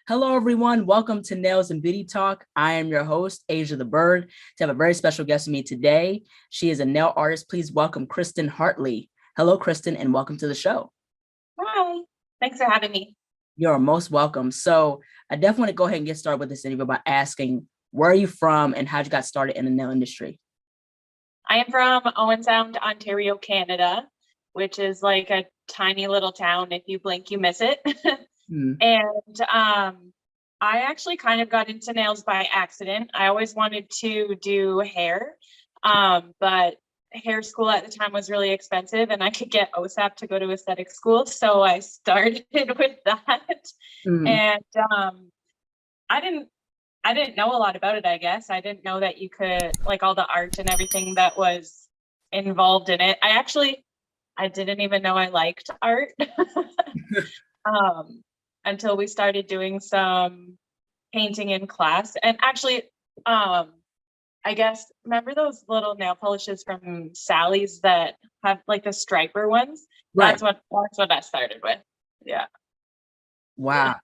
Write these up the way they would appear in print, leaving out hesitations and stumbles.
Hello, everyone. Welcome to Nails and Beauty Talk. I am your host, Asia the Bird. To have a very special guest with me today. She is a nail artist. Please welcome Kristen Hartley. Hello, Kristen, and welcome to the show. Hi, thanks for having me. You're most welcome. So I definitely want to go ahead and get started with this interview by asking, where are you from and how you got started in the nail industry? I am from Owen Sound, Ontario, Canada, which is like a tiny little town. If you blink, you miss it. Hmm. And I actually kind of got into nails by accident. I always wanted to do hair, but hair school at the time was really expensive and I could get OSAP to go to aesthetic school. So I started with that. Hmm. And I didn't I didn't know a lot about it, I guess. I didn't know that you could like all the art and everything that was involved in it. I didn't even know I liked art um, until we started doing some painting in class. And actually, I guess remember those little nail polishes from Sally's that have like the striper ones? Right. That's what I started with. Yeah. Wow.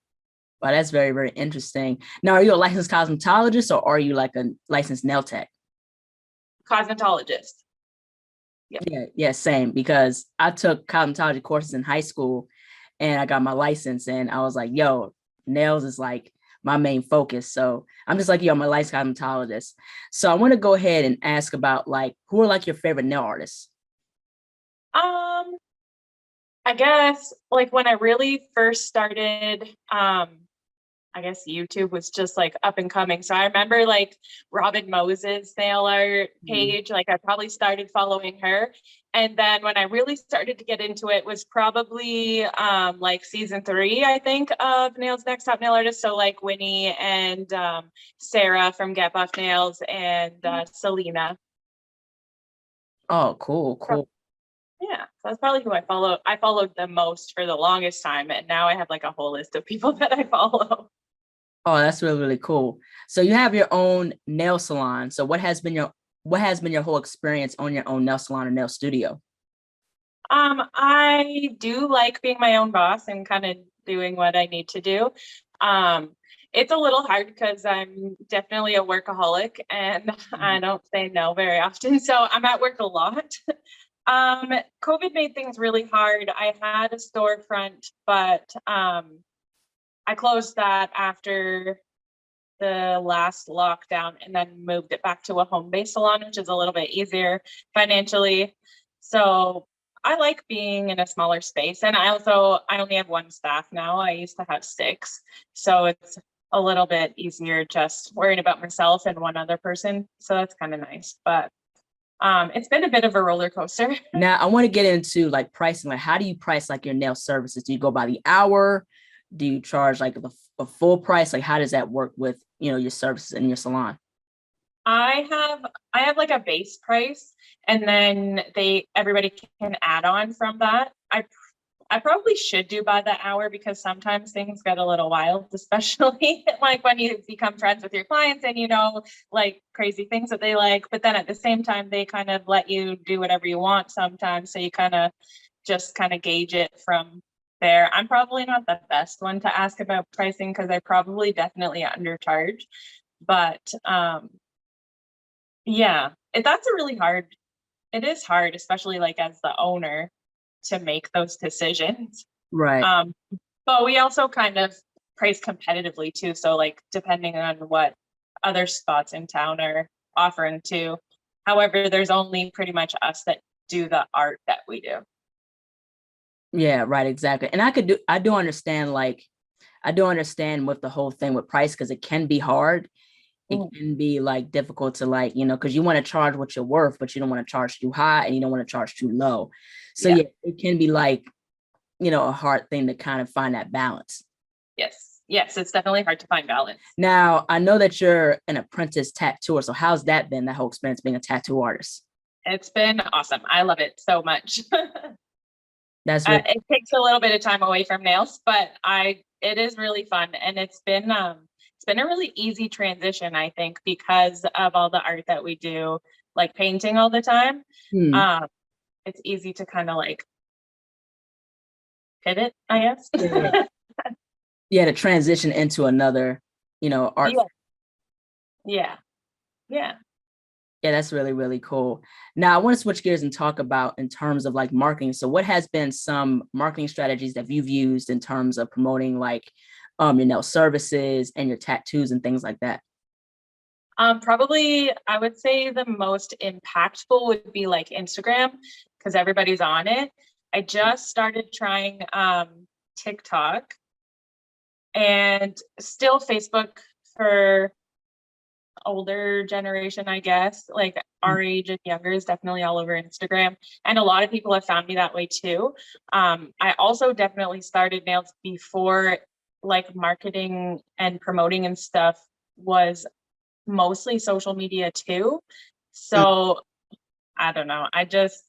Wow, that's very, very interesting. Now, are you a licensed cosmetologist or are you like a licensed nail tech? Cosmetologist. Yeah. Yeah, same. Because I took cosmetology courses in high school and I got my license and I was like, yo, nails is like my main focus. So I'm just like, yo, I'm a licensed cosmetologist. So I want to go ahead and ask about like who are like your favorite nail artists? Um, I guess like when I really first started, I guess YouTube was just like up and coming. So I remember like Robin Moses nail art Mhm. page, like I probably started following her. And then when I really started to get into it was probably like season 3, I think, of Nails Next Top Nail Artist. So like Winnie and Sarah from Get Buff Nails and Selena. Oh, cool, cool. Yeah, so that's probably who I follow. I followed the most for the longest time, and now I have like a whole list of people that I follow. Oh, that's really, really cool. So you have your own nail salon. So what has been your whole experience on your own nail salon or nail studio? I do like being my own boss and kind of doing what I need to do. Um, it's a little hard because I'm definitely a workaholic and I don't say no very often, so I'm at work a lot. COVID made things really hard. I had a storefront, but I closed that after the last lockdown and then moved it back to a home-based salon, which is a little bit easier financially. So I like being in a smaller space. And I only have one staff now. I used to have 6. So it's a little bit easier just worrying about myself and one other person. So that's kind of nice. But it's been a bit of a roller coaster. Now I want to get into like pricing. Like, how do you price like your nail services? Do you go by the hour? Do you charge like a full price? Like, how does that work with your services in your salon? I have like a base price and then everybody can add on from that. I probably should do by the hour because sometimes things get a little wild, especially like when you become friends with your clients and like crazy things that they like. But then at the same time, they kind of let you do whatever you want sometimes. So you kind of gauge it from there. I'm probably not the best one to ask about pricing because I probably definitely undercharge. But yeah, that's a really hard, it is hard, especially like as the owner to make those decisions. Right. Um, but we also kind of price competitively too. So like depending on what other spots in town are offering too. However, there's only pretty much us that do the art that we do. Yeah, right, exactly. And I do understand with the whole thing with price because it can be hard. It Mm. can be like difficult to like, because you want to charge what you're worth, but you don't want to charge too high and you don't want to charge too low. So Yeah. yeah, it can be like, a hard thing to kind of find that balance. Yes. Yes. It's definitely hard to find balance. Now, I know that you're an apprentice tattooer. So how's that been, that whole experience being a tattoo artist? It's been awesome. I love it so much. That's really, It takes a little bit of time away from nails, but it is really fun and it's been a really easy transition, I think, because of all the art that we do, like painting all the time. hmm. Um, it's easy to kind of like pivot, I guess. Yeah. Yeah, to transition into another, art. Yeah, yeah, yeah. Yeah, that's really, really cool. Now, I want to switch gears and talk about in terms of like marketing. So, what has been some marketing strategies that you've used in terms of promoting like your nail services and your tattoos and things like that? Probably I would say the most impactful would be like Instagram because everybody's on it. I just started trying TikTok and still Facebook for older generation, I guess. Like our age and younger is definitely all over Instagram. And a lot of people have found me that way too. I also definitely started nails before like marketing and promoting and stuff was mostly social media too. So I don't know. I just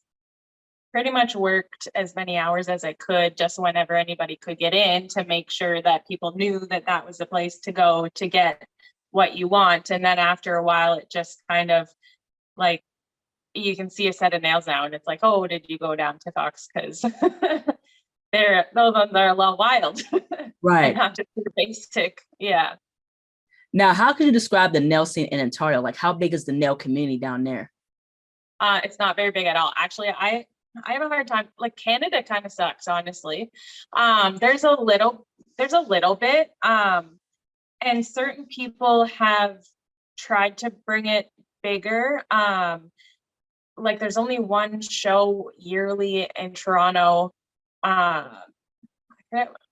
pretty much worked as many hours as I could just whenever anybody could get in to make sure that people knew that that was the place to go to get what you want. And then after a while, it just kind of like you can see a set of nails now and it's like, oh, did you go down to Fox? Because those ones are a little wild and Right. not just the basic. Yeah. Now, how could you describe the nail scene in Ontario? Like, how big is the nail community down there? It's not very big at all. Actually, I have a hard time. Like Canada kind of sucks, honestly. There's a little bit. And certain people have tried to bring it bigger. Like there's only one show yearly in Toronto. I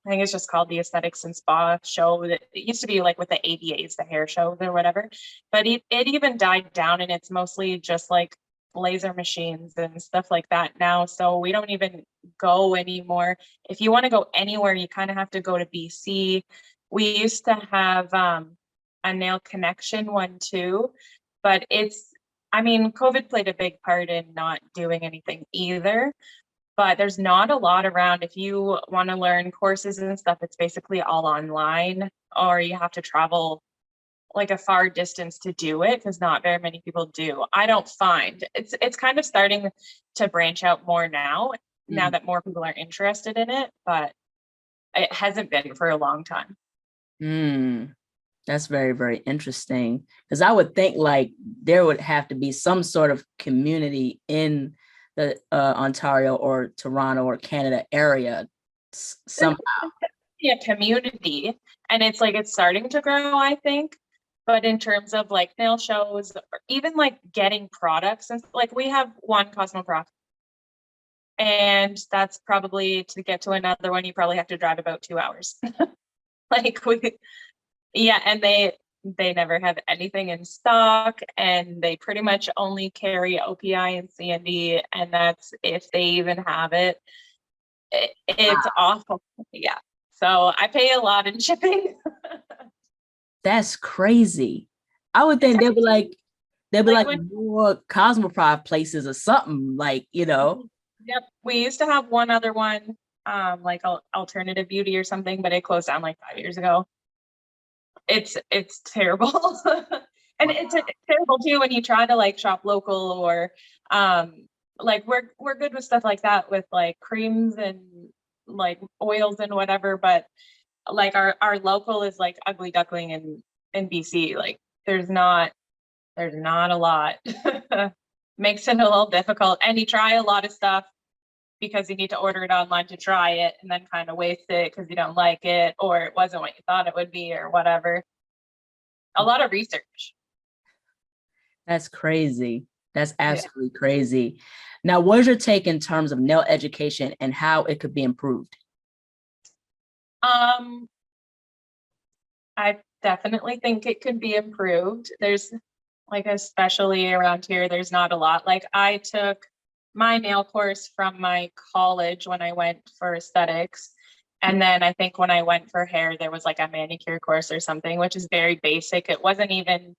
think it's just called the Aesthetics and Spa show. That it used to be like with the ABAs, the hair shows or whatever. But it even died down, and it's mostly just like laser machines and stuff like that now. So we don't even go anymore. If you want to go anywhere, you kind of have to go to BC. We used to have a nail connection one too, but I mean, COVID played a big part in not doing anything either, but there's not a lot around. If you want to learn courses and stuff, it's basically all online, or you have to travel like a far distance to do it because not very many people do. I don't find it's kind of starting to branch out more now that more people are interested in it, but it hasn't been for a long time. Mm, that's very, very interesting. Because I would think like there would have to be some sort of community in the Ontario or Toronto or Canada area There's somehow. definitely a community, and it's like it's starting to grow, I think. But in terms of like nail shows or even like getting products, and like we have one Cosmoprof, and that's probably to get to another one, you probably have to drive about 2 hours. Like yeah, and they never have anything in stock, and they pretty much only carry OPI and CND, and that's if they even have it. It's awful. Yeah. So I pay a lot in shipping. That's crazy. I would think they'd be Like like when more Cosmoprof places or something like. yep, we used to have one other one, like alternative beauty or something, but it closed down like 5 years ago. It's terrible. And it's terrible too when you try to like shop local or like we're good with stuff like that with like creams and like oils and whatever, but like our local is like ugly duckling in BC. Like there's not a lot. Makes it a little difficult. And you try a lot of stuff because you need to order it online to try it and then kind of waste it because you don't like it or it wasn't what you thought it would be or whatever. A lot of research. That's crazy. That's Yeah. absolutely crazy. Now, what is your take in terms of nail education and how it could be improved? Um, I definitely think it could be improved. There's like, especially around here, there's not a lot. Like I took my nail course from my college when I went for aesthetics. And then I think when I went for hair, there was like a manicure course or something, which is very basic. It wasn't even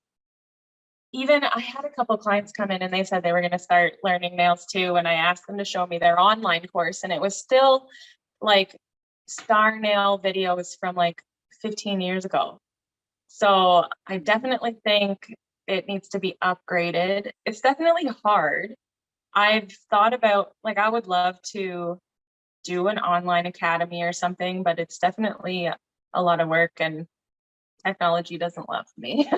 I had a couple clients come in and they said they were going to start learning nails too. And I asked them to show me their online course. And it was still like star nail videos from like 15 years ago. So I definitely think it needs to be upgraded. It's definitely hard. I've thought about like I would love to do an online academy or something, but it's definitely a lot of work, and technology doesn't love me.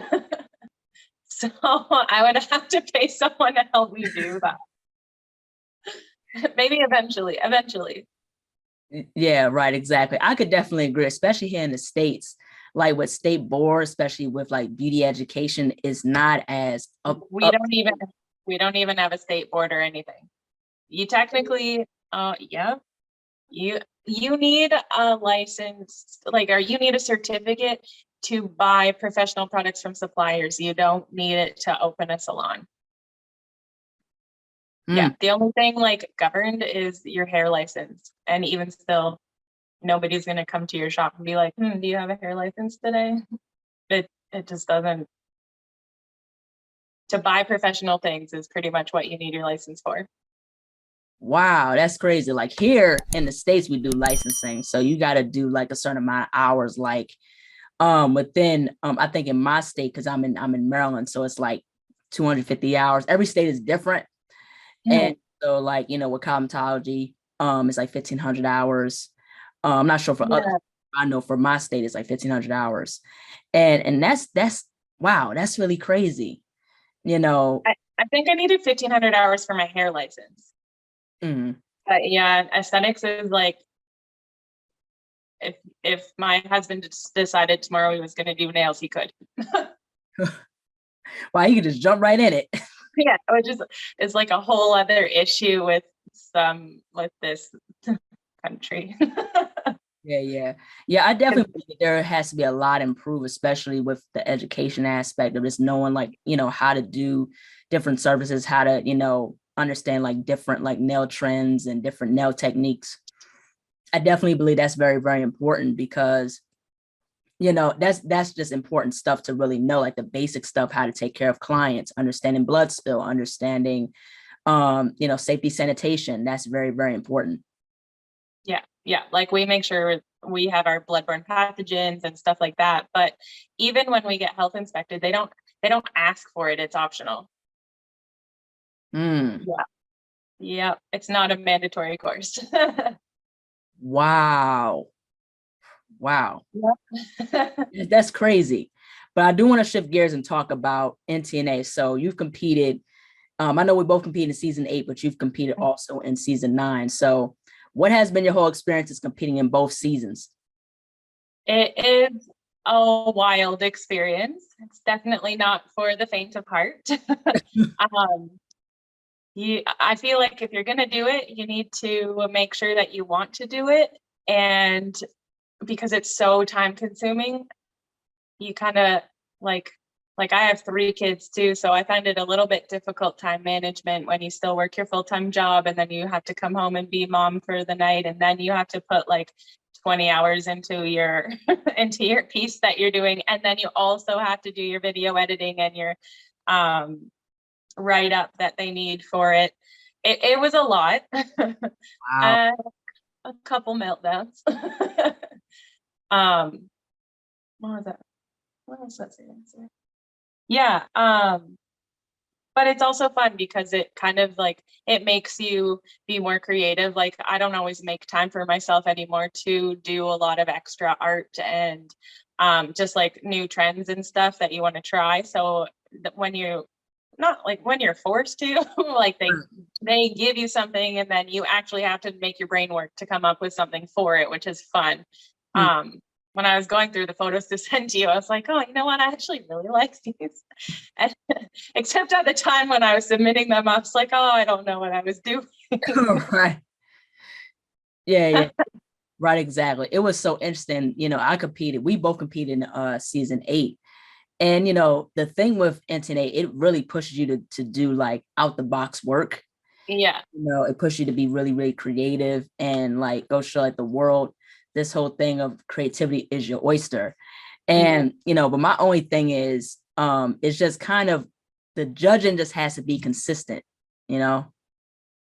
So I would have to pay someone to help me do that. Maybe eventually. Yeah, right, exactly. I could definitely agree, especially here in the States, like with state board, especially with like beauty education, is not as We don't even have a state board or anything. You technically, yeah, you need a license, like, or you need a certificate to buy professional products from suppliers. You don't need it to open a salon. Yeah, the only thing like governed is your hair license. And even still, nobody's gonna come to your shop and be like, do you have a hair license today? It just doesn't. To buy professional things is pretty much what you need your license for. Wow, that's crazy. Like here in the States, we do licensing. So you got to do like a certain amount of hours, like within I think in my state, because I'm in Maryland, so it's like 250 hours. Every state is different. And so like, with cosmetology, it's like 1,500 hours. I'm not sure for other, I know for my state it's like 1,500 hours. And that's wow, that's really crazy. I think I needed 1,500 hours for my hair license. But yeah, aesthetics is like, if my husband decided tomorrow he was going to do nails, he could. Wow, you could just jump right in it. Yeah, it's like a whole other issue with this country. Yeah. I definitely think there has to be a lot improved, especially with the education aspect of just knowing like, how to do different services, how to, understand like different like nail trends and different nail techniques. I definitely believe that's very, very important because, that's just important stuff to really know, like the basic stuff, how to take care of clients, understanding blood spill, understanding, safety sanitation. That's very, very important. Yeah. Like we make sure we have our bloodborne pathogens and stuff like that. But even when we get health inspected, they don't ask for it. It's optional. Yeah. It's not a mandatory course. Wow. Yep. That's crazy. But I do want to shift gears and talk about NTNA. So you've competed. I know we both competed in season 8, but you've competed also in season 9. So what has been your whole experience as competing in both seasons? It is a wild experience. It's definitely not for the faint of heart. I feel like if you're going to do it, you need to make sure that you want to do it. And because it's so time consuming, you kind of like I have 3 kids too. So I find it a little bit difficult time management when you still work your full-time job and then you have to come home and be mom for the night. And then you have to put like 20 hours into your into your piece that you're doing. And then you also have to do your video editing and your write up that they need for it. It was a lot. Wow. A couple meltdowns. What was that saying? Yeah. But it's also fun because it kind of like, it makes you be more creative. Like I don't always make time for myself anymore to do a lot of extra art and just like new trends and stuff that you want to try. So when you not like when you're forced to like they give you something and then you actually have to make your brain work to come up with something for it, which is fun. When I was going through the photos to send to you, I was like, oh, you know what? I actually really like these. And, except at the time when I was submitting them, I was like, oh, I don't know what I was doing. Right. Yeah. Right, exactly. It was so interesting. We both competed in season 8. And the thing with NTNA, it really pushes you to do like out the box work. Yeah. It pushes you to be really, really creative and like go show like the world this whole thing of creativity is your oyster. And but my only thing is it's just kind of the judging just has to be consistent. I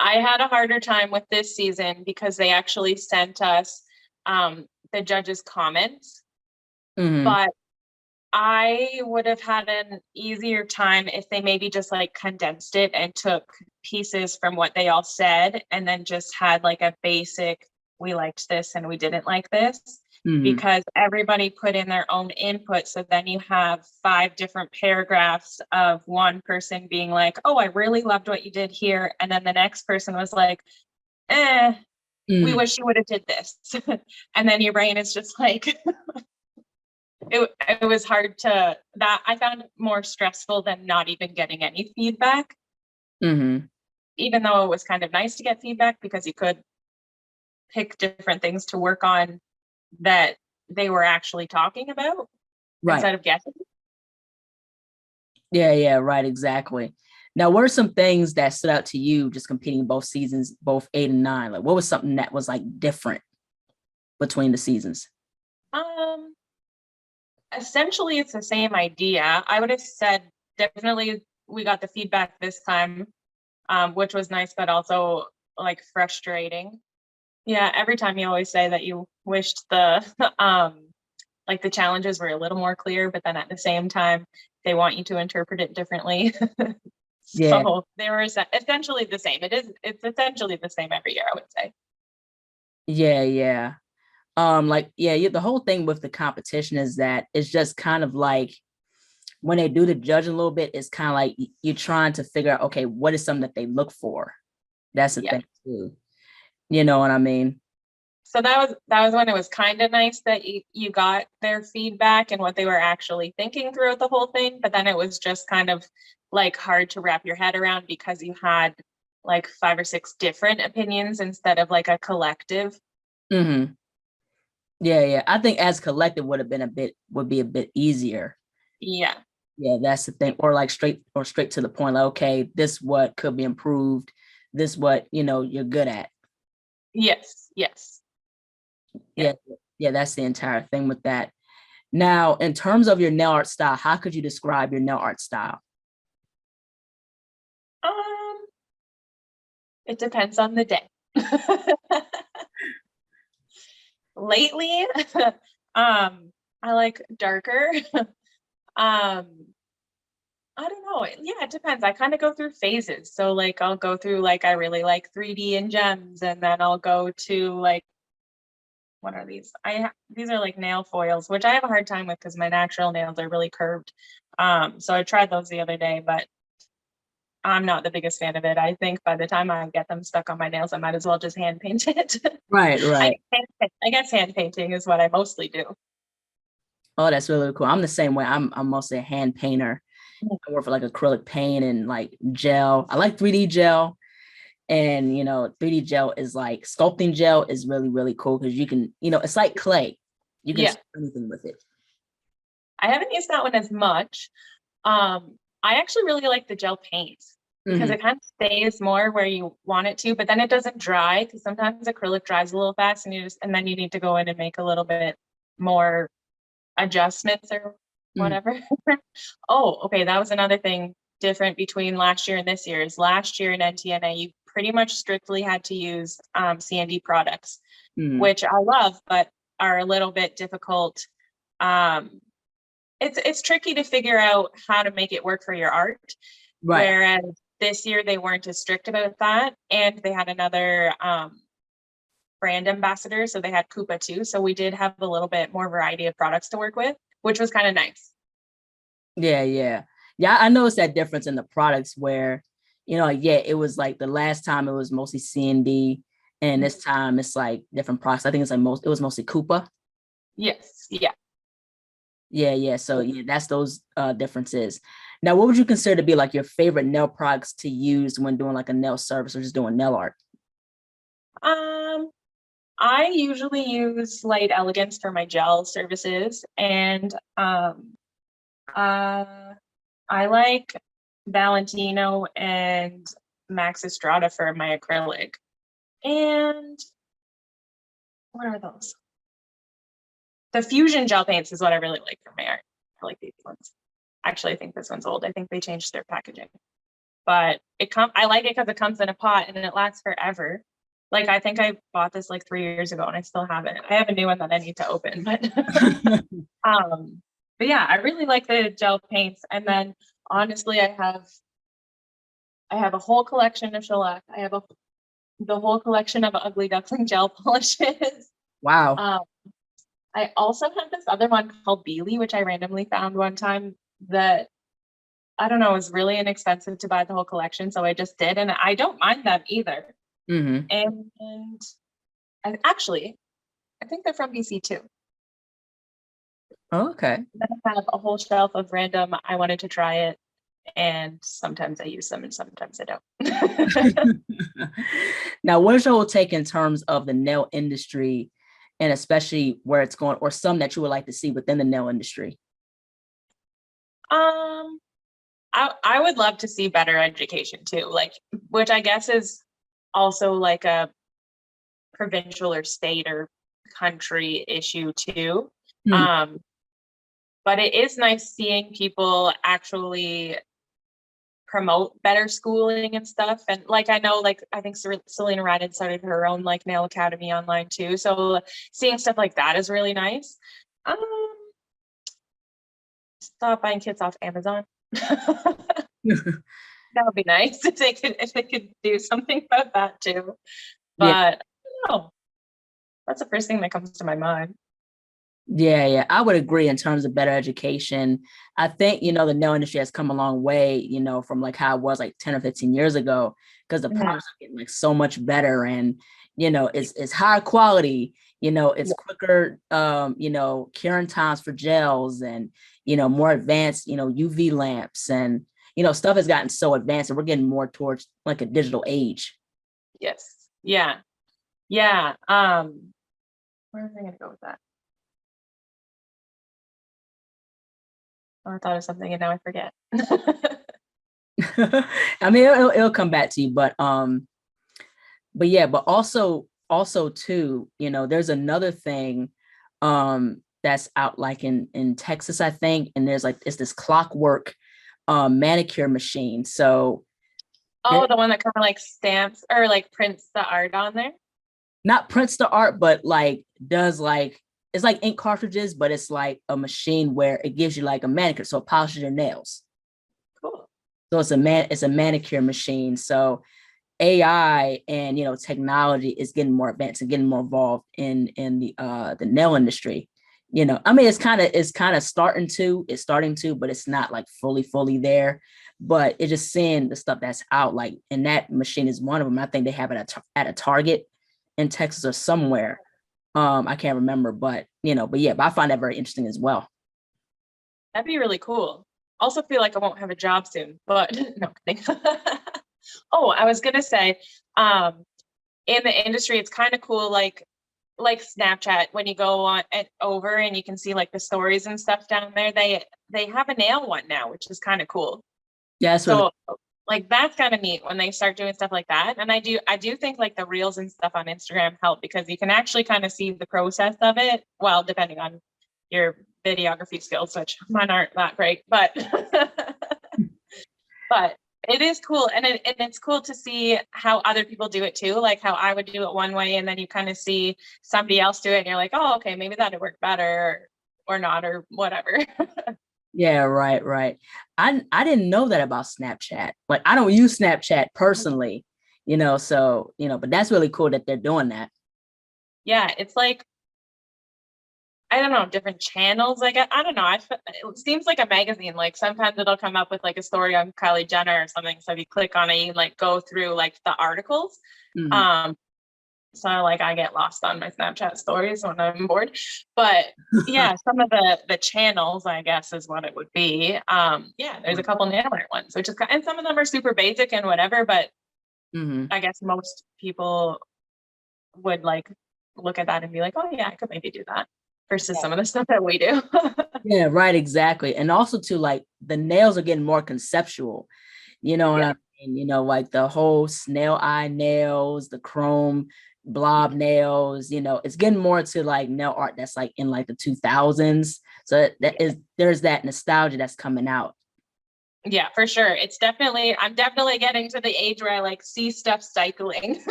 had a harder time with this season because they actually sent us the judges' comments, but I would have had an easier time if they maybe just like condensed it and took pieces from what they all said and then just had like a basic, we liked this and we didn't like this. because everybody put in their own input. So then you have 5 different paragraphs of one person being like, oh, I really loved what you did here. And then the next person was like, we wish you would have did this. And then your brain is just like, it was hard to, that I found more stressful than not even getting any feedback. Even though it was kind of nice to get feedback because you could pick different things to work on that they were actually talking about instead of guessing. Yeah, right, exactly. Now, what are some things that stood out to you just competing both seasons, both 8 and 9? Like, what was something that was like different between the seasons? Essentially, it's the same idea. I would have said definitely we got the feedback this time, which was nice, but also like frustrating. Yeah, every time you always say that you wished the like the challenges were a little more clear, but then at the same time, they want you to interpret it differently. So they were essentially the same. It's essentially the same every year, I would say. Yeah. The whole thing with the competition is that it's just kind of like when they do the judging a little bit, it's kind of like you're trying to figure out, okay, what is something that they look for? That's the thing too. You know what I mean? So that was when it was kind of nice that you got their feedback and what they were actually thinking throughout the whole thing. But then it was just kind of like hard to wrap your head around because you had like 5 or 6 different opinions instead of like a collective. Yeah. I think as collective would be a bit easier. Yeah, that's the thing. Or like straight to the point. Like, okay, this what could be improved. This what you're good at. Yes. Yeah, that's the entire thing with that. Now, in terms of your nail art style, how could you describe your nail art style? It depends on the day. Lately, I like darker. I don't know. Yeah, it depends. I kind of go through phases. So like I'll go through like I really like 3D and gems, and then I'll go to like what are these? These are like nail foils, which I have a hard time with because my natural nails are really curved. So I tried those the other day, but I'm not the biggest fan of it. I think by the time I get them stuck on my nails, I might as well just hand paint it. Right. I guess hand painting is what I mostly do. Oh, that's really cool. I'm the same way. I'm mostly a hand painter. I work for like acrylic paint and like gel. I like 3D gel. And 3D gel is like sculpting gel is really, really cool because you can, it's like clay. You can do anything with it. I haven't used that one as much. I actually really like the gel paint because it kind of stays more where you want it to, but then it doesn't dry because sometimes acrylic dries a little fast and then you need to go in and make a little bit more adjustments or whatever. Oh, okay. That was another thing different between last year and this year is last year in NTNA, you pretty much strictly had to use C&D products, which I love, but are a little bit difficult. It's tricky to figure out how to make it work for your art. Right. Whereas this year they weren't as strict about that. And they had another brand ambassador. So they had Coupa too. So we did have a little bit more variety of products to work with, which was kind of nice. Yeah. I noticed that difference in the products where, it was like the last time it was mostly C&D and this time it's like different products. I think it's like it was mostly Coupa. Yes. Yeah. Yeah. So that's those differences. Now, what would you consider to be like your favorite nail products to use when doing like a nail service or just doing nail art? I usually use Light Elegance for my gel services, and I like Valentino and Max Estrada for my acrylic. And what are those? The Fusion gel paints is what I really like for my art. I like these ones. Actually, I think this one's old. I think they changed their packaging. But I like it because it comes in a pot and it lasts forever. Like I think I bought this like 3 years ago and I still haven't. I have a new one that I need to open, but but yeah, I really like the gel paints. And then honestly, I have a whole collection of shellac. I have the whole collection of Ugly Duckling gel polishes. Wow. I also have this other one called Beely, which I randomly found one time that I don't know, was really inexpensive to buy the whole collection. So I just did. And I don't mind them either. Mm-hmm. And I think they're from BC too. Oh, okay. Then I have a whole shelf of random, I wanted to try it. And sometimes I use them and sometimes I don't. Now, what's your whole take in terms of the nail industry and especially where it's going, or some that you would like to see within the nail industry? Um, I would love to see better education too, like, which I guess is also like a provincial or state or country issue too. Hmm. Um, but it is nice seeing people actually promote better schooling and stuff. And like, I know, like, I think Selena Radin started her own like nail academy online too. So seeing stuff like that is really nice. Um, Stop buying kits off Amazon. That would be nice if they could do something about that too. Yeah. But I don't know. That's the first thing that comes to my mind. Yeah, I would agree in terms of better education. I think, the nail industry has come a long way, from like how it was like 10 or 15 years ago, because the Mhm. products are getting like so much better and, it's higher quality, it's quicker, curing times for gels and, more advanced, UV lamps and, stuff has gotten so advanced and we're getting more towards like a digital age. Yes. Yeah. Yeah. Where am I going to go with that? Oh, I thought of something and now I forget. I mean, it'll come back to you, but yeah, but also too, there's another thing that's out like in Texas, I think, and there's like it's this clockwork manicure machine. So Oh, the one that kind of like stamps or like prints the art on there. not prints the art, but like does like it's like ink cartridges, but it's like a machine where it gives you like a manicure, so it polishes your nails. Cool. So it's a manicure machine. So AI and technology is getting more advanced and getting more involved in the nail industry. I mean it's kind of starting to, but it's not like fully there. But it's just seeing the stuff that's out, like, and that machine is one of them. I think they have it at a Target in Texas or somewhere. I can't remember, but I find that very interesting as well. That'd be really cool. Also feel like I won't have a job soon, but no kidding. Oh, I was gonna say, um, in the industry, it's kind of cool, like Snapchat, when you go on and over and you can see like the stories and stuff down there. They have a nail one now, which is kind of cool. Yeah, that's really So like that's kind of neat when they start doing stuff like that. And I do think like the reels and stuff on Instagram help because you can actually kind of see the process of it. Well, depending on your videography skills, which mine aren't that great, but but it is cool. And it's cool to see how other people do it too. Like how I would do it one way and then you kind of see somebody else do it and you're like, oh, okay, maybe that'd work better or not or whatever. Yeah, right. I didn't know that about Snapchat. Like I don't use Snapchat personally, so but that's really cool that they're doing that. Yeah, it's like I don't know, different channels. Like I don't know. It seems like a magazine. Like sometimes it'll come up with like a story on Kylie Jenner or something. So if you click on it, you like go through like the articles. Mhm. Um, so like I get lost on my Snapchat stories when I'm bored. But yeah, some of the channels, I guess, is what it would be. Yeah, there's a couple nail art ones, which is and some of them are super basic and whatever. But Mhm. I guess most people would like look at that and be like, oh yeah, I could maybe do that versus some of the stuff that we do. Yeah, right, exactly. And also too, like the nails are getting more conceptual. You know what Yeah. I mean? Like the whole snail eye nails, the chrome blob nails, it's getting more to like nail art that's like in like the 2000s. So there's that nostalgia that's coming out. Yeah, for sure. I'm definitely getting to the age where I like see stuff cycling.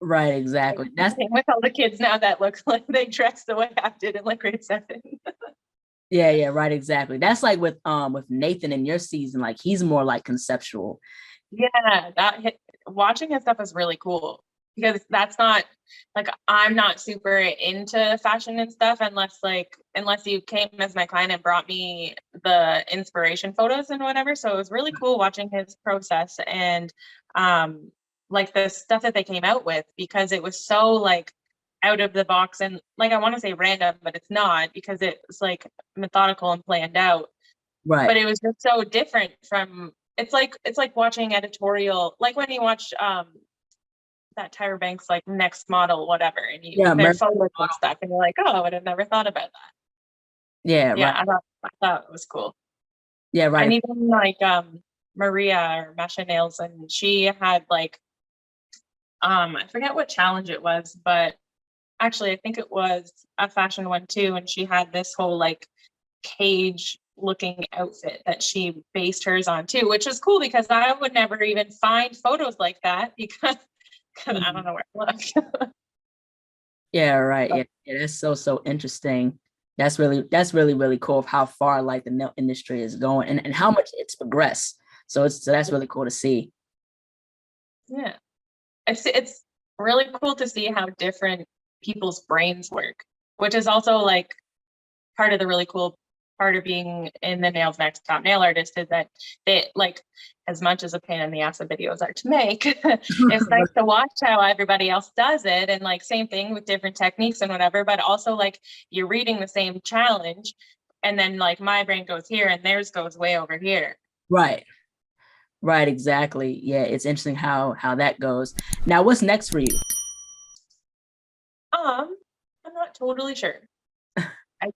Right, exactly. That's With all the kids now that look like they dress the way I did in like grade 7. yeah, right, exactly. That's like with Nathan in your season, like he's more like conceptual. Yeah, watching his stuff is really cool. because that's not like, I'm not super into fashion and stuff unless you came as my client and brought me the inspiration photos and whatever. So it was really cool watching his process and like the stuff that they came out with, because it was so like out of the box and like, I want to say random, but it's not, because it's like methodical and planned out. But Right. it was just so different from, it's like watching editorial, like when you watch that Tyra Banks like next model, whatever, and Yeah. their photos and stuff, and you're like, oh, I would have never thought about that. Yeah. Yeah, Right. I thought it was cool. Yeah. And Right. even like Maria or Masha Nails, and she had like I forget what challenge it was, but actually I think it was a fashion one too, and she had this whole like cage looking outfit that she based hers on too, which is cool because I would never even find photos like that because I don't Mhm. know where to look. Yeah. Right. Yeah. Yeah. That's so interesting. That's really really cool of how far like the nail industry is going and how much it's progressed. So that's really cool to see. Yeah. It's really cool to see how different people's brains work, which is also like part of the really cool part of being in the Nails Next Top Nail Artist is that they like, as much as a pain in the ass of videos are to make, it's nice to watch how everybody else does it. And like, same thing with different techniques and whatever, but also like you're reading the same challenge. And then like my brain goes here and theirs goes way over here. Right. Right. Exactly. Yeah. It's interesting how that goes. Now, what's next for you? I'm not totally sure. I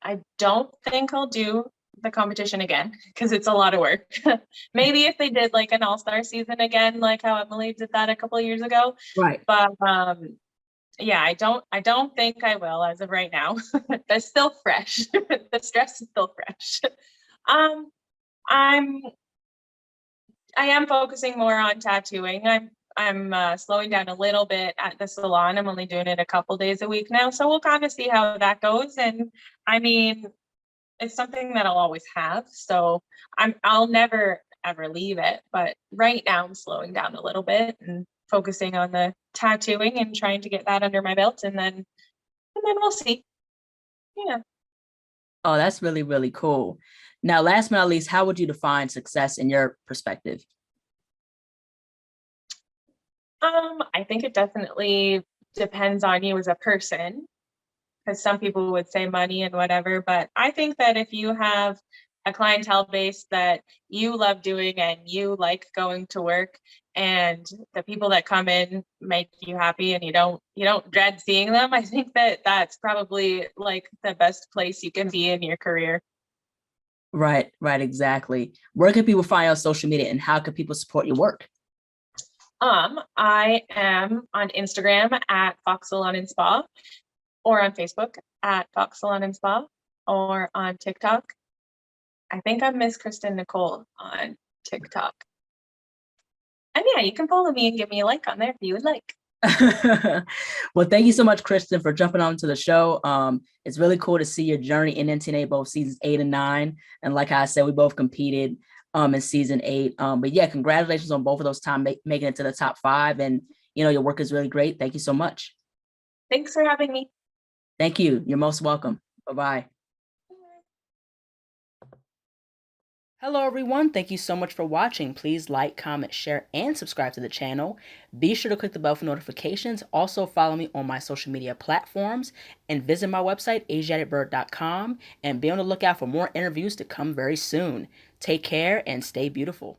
I don't think I'll do the competition again because it's a lot of work. Maybe if they did like an all-star season again, like how Emily did that a couple of years ago. Right. But yeah, I don't think I will as of right now. That's still fresh. The stress is still fresh. Um, I'm I am focusing more on tattooing. I'm slowing down a little bit at the salon. I'm only doing it a couple days a week now, so we'll kind of see how that goes. And I mean, it's something that I'll always have, so I'll never ever leave it. But right now, I'm slowing down a little bit and focusing on the tattooing and trying to get that under my belt, and then we'll see. Yeah. Oh, that's really, really cool. Now, last but not least, how would you define success in your perspective? I think it definitely depends on you as a person, because some people would say money and whatever, but I think that if you have a clientele base that you love doing and you like going to work, and the people that come in make you happy and you don't dread seeing them, I think that that's probably like the best place you can be in your career. Right, right, exactly. Where can people find you on social media and how can people support your work? I am on Instagram at Fox Salon and Spa, or on Facebook at Fox Salon and Spa, or on TikTok. I think I'm Miss Kristen Nicole on TikTok. And yeah, you can follow me and give me a like on there if you would like. Well, thank you so much, Kristen, for jumping on to the show. It's really cool to see your journey in NTNA, both seasons 8 and 9. And like I said, we both competed in season 8. But yeah, congratulations on both of those time making it to the top 5. And your work is really great. Thank you so much. Thanks for having me. Thank you. You're most welcome. Bye-bye. Hello, everyone. Thank you so much for watching. Please like, comment, share, and subscribe to the channel. Be sure to click the bell for notifications. Also, follow me on my social media platforms and visit my website, asiaticbird.com, and be on the lookout for more interviews to come very soon. Take care and stay beautiful.